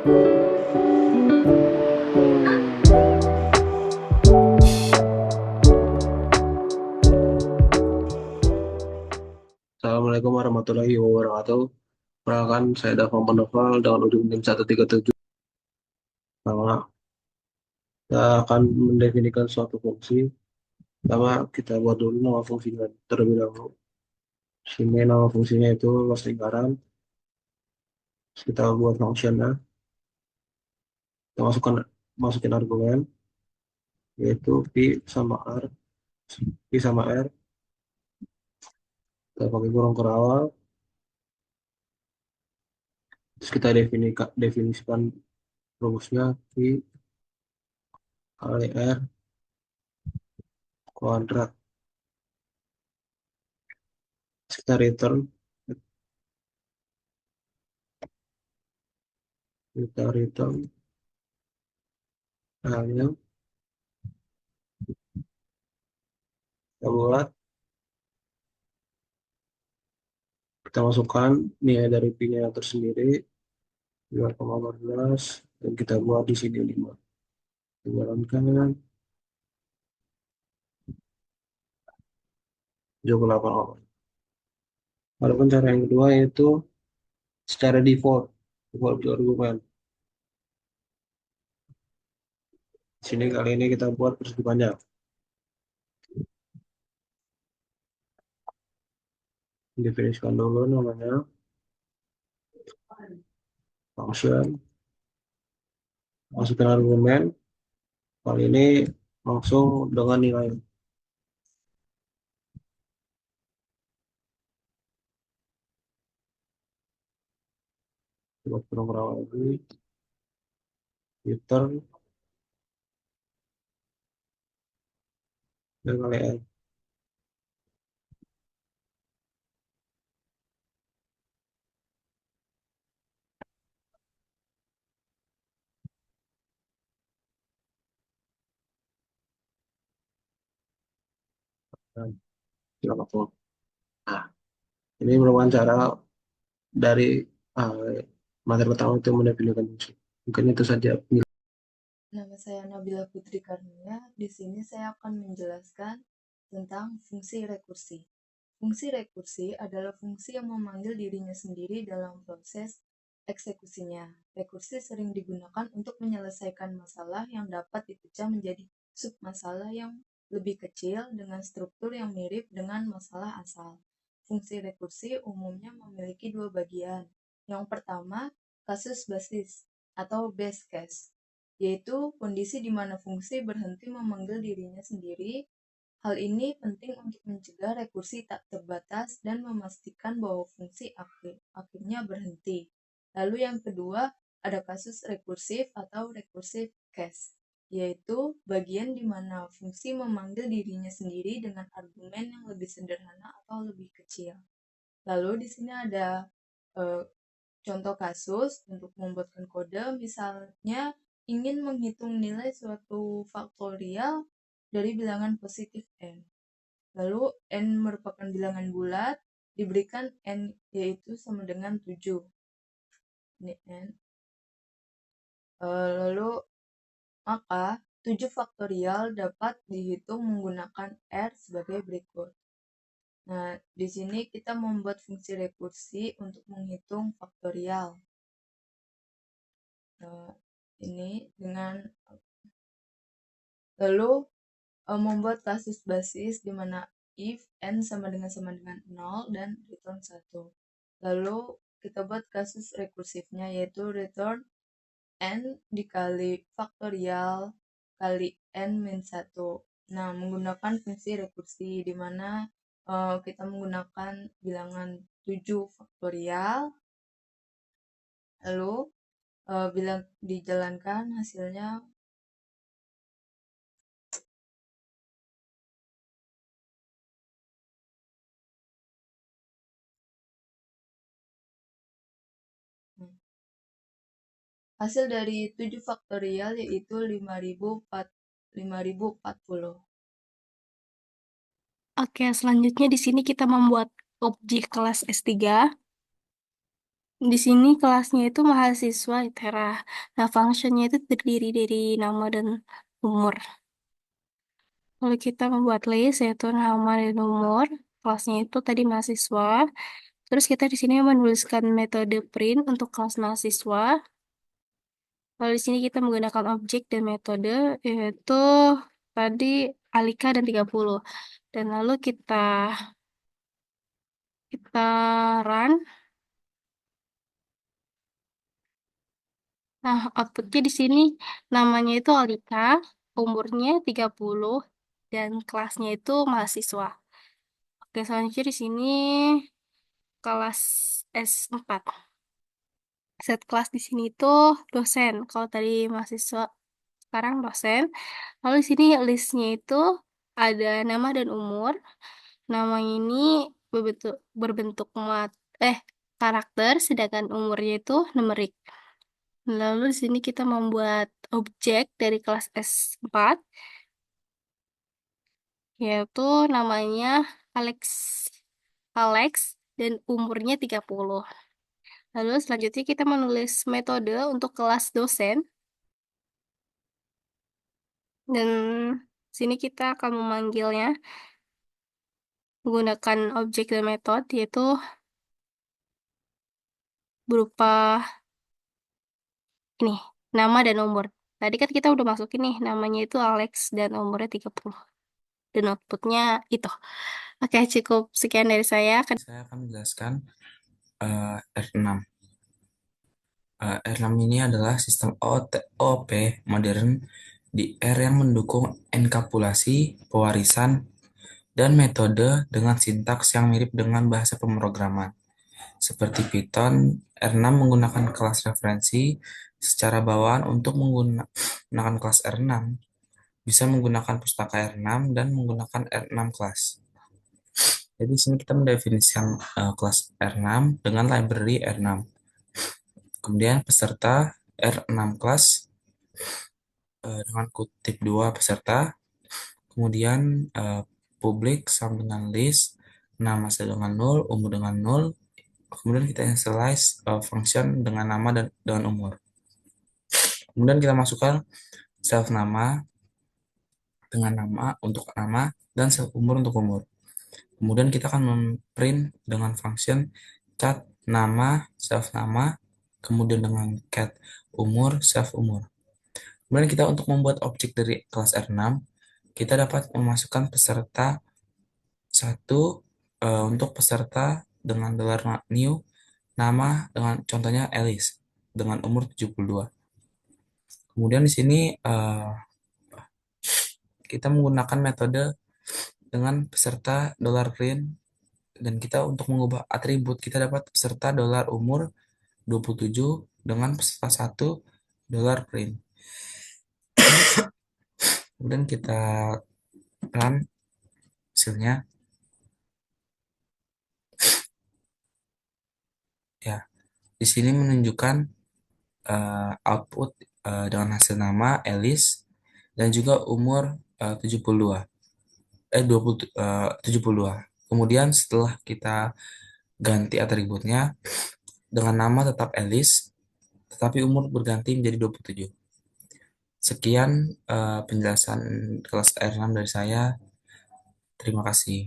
Assalamualaikum warahmatullahi wabarakatuh. Perkenalkan, saya Dava Manoval dengan ujung NIM 137. Pertama, kita akan mendefinisikan suatu fungsi. Pertama, kita buat dulu nama fungsinya terlebih dahulu. Sini nama fungsinya itu luas lingkaran. Terus kita buat functionnya. Kita masukin argumen, yaitu Pi sama R. Kita pakai kurung kerawal. Terus kita definisikan rumusnya Pi kali R kuadrat. Terus kita return halnya kita buat, kita masukkan nilai dari pi-nya yang tersendiri 2,14 dan kita buat di sini 5. Jalankan 78. Walaupun cara yang kedua yaitu secara default argumen. Sini kali ini kita buat persegi panjang. Definisikan dulu namanya function, masukkan argumen. Kali ini langsung dengan nilai. Coba kurang lagi. Return dan kali N. Dan silakan. Nah, ini merupakan cara dari ah, materi pertama itu mendefinisikan fungsi. Mungkin itu saja. Nama saya Nabila Putri Karnia. Di sini saya akan menjelaskan tentang fungsi rekursi. Fungsi rekursi adalah fungsi yang memanggil dirinya sendiri dalam proses eksekusinya. Rekursi sering digunakan untuk menyelesaikan masalah yang dapat dipecah menjadi submasalah yang lebih kecil dengan struktur yang mirip dengan masalah asal. Fungsi rekursi umumnya memiliki dua bagian. Yang pertama, kasus basis atau base case, yaitu kondisi di mana fungsi berhenti memanggil dirinya sendiri. Hal ini penting untuk mencegah rekursi tak terbatas dan memastikan bahwa fungsi akhirnya berhenti. Lalu yang kedua, ada kasus rekursif atau recursive case, yaitu bagian di mana fungsi memanggil dirinya sendiri dengan argumen yang lebih sederhana atau lebih kecil. Lalu di sini ada contoh kasus untuk membuatkan kode, misalnya ingin menghitung nilai suatu faktorial dari bilangan positif n. Lalu n merupakan bilangan bulat, diberikan n yaitu sama dengan 7. Ini n. Lalu maka 7 faktorial dapat dihitung menggunakan R sebagai berikut. Nah, di sini kita membuat fungsi rekursi untuk menghitung faktorial. Ini dengan lalu membuat kasus basis di mana if n sama dengan 0 dan return 1. Lalu kita buat kasus rekursifnya yaitu return n dikali faktorial kali n min 1. Nah, menggunakan fungsi rekursi di mana kita menggunakan bilangan 7 faktorial. Lalu bila dijalankan hasilnya hasil dari 7 faktorial yaitu 5040. Oke, selanjutnya di sini kita membuat objek kelas S3. Di sini kelasnya itu mahasiswa ITERA. Nah, functionnya itu terdiri dari nama dan umur. Kalau kita membuat list, yaitu nama dan umur, kelasnya itu tadi mahasiswa. Terus kita di sini menuliskan metode print untuk kelas mahasiswa. Lalu di sini kita menggunakan objek dan metode, yaitu tadi Alika dan 30. Dan lalu kita run. Nah, outputnya di sini namanya itu Alika, umurnya 30, dan kelasnya itu mahasiswa. Oke, selanjutnya di sini kelas S4. Set kelas di sini itu dosen. Kalau tadi mahasiswa, sekarang dosen. Lalu di sini listnya itu ada nama dan umur. Nama ini berbentuk eh karakter, sedangkan umurnya itu numerik. Lalu di sini kita membuat objek dari kelas S4, yaitu namanya Alex. Alex dan umurnya 30. Lalu selanjutnya kita menulis metode untuk kelas dosen. Dan sini kita akan memanggilnya menggunakan objek dan metode, yaitu berupa ini, nama dan umur. Tadi kan kita udah masukin nih, namanya itu Alex dan umurnya 30. Dan outputnya itu. Oke, cukup sekian dari saya. Saya akan menjelaskan R6. R6 ini adalah sistem OOP modern di R yang mendukung enkapsulasi, pewarisan, dan metode dengan sintaks yang mirip dengan bahasa pemrograman. Seperti Python, R6 menggunakan kelas referensi secara bawaan untuk menggunakan kelas R6. Bisa menggunakan pustaka R6 dan menggunakan R6 kelas. Jadi di sini kita mendefinisikan kelas R6 dengan library R6. Kemudian peserta R6 kelas dengan kutip 2 peserta. Kemudian publik sama dengan list, nama saya dengan 0, umur dengan 0. Kemudian kita initialize function dengan nama dan dengan umur. Kemudian kita masukkan self nama dengan nama untuk nama dan self umur untuk umur. Kemudian kita akan memprint dengan function cat nama self nama, kemudian dengan cat umur self umur. Kemudian kita untuk membuat objek dari kelas R6, kita dapat memasukkan peserta satu untuk peserta dengan $new, nama dengan contohnya Alice dengan umur 72. Kemudian di sini kita menggunakan metode dengan peserta $print, dan kita untuk mengubah atribut kita dapat peserta $umur 27 dengan peserta satu $print. Kemudian kita run hasilnya. Ya, di sini menunjukkan output dengan hasil nama Alice dan juga umur 72. 72. Kemudian setelah kita ganti atributnya dengan nama tetap Alice, tetapi umur berganti menjadi 27. Sekian penjelasan kelas R6 dari saya. Terima kasih.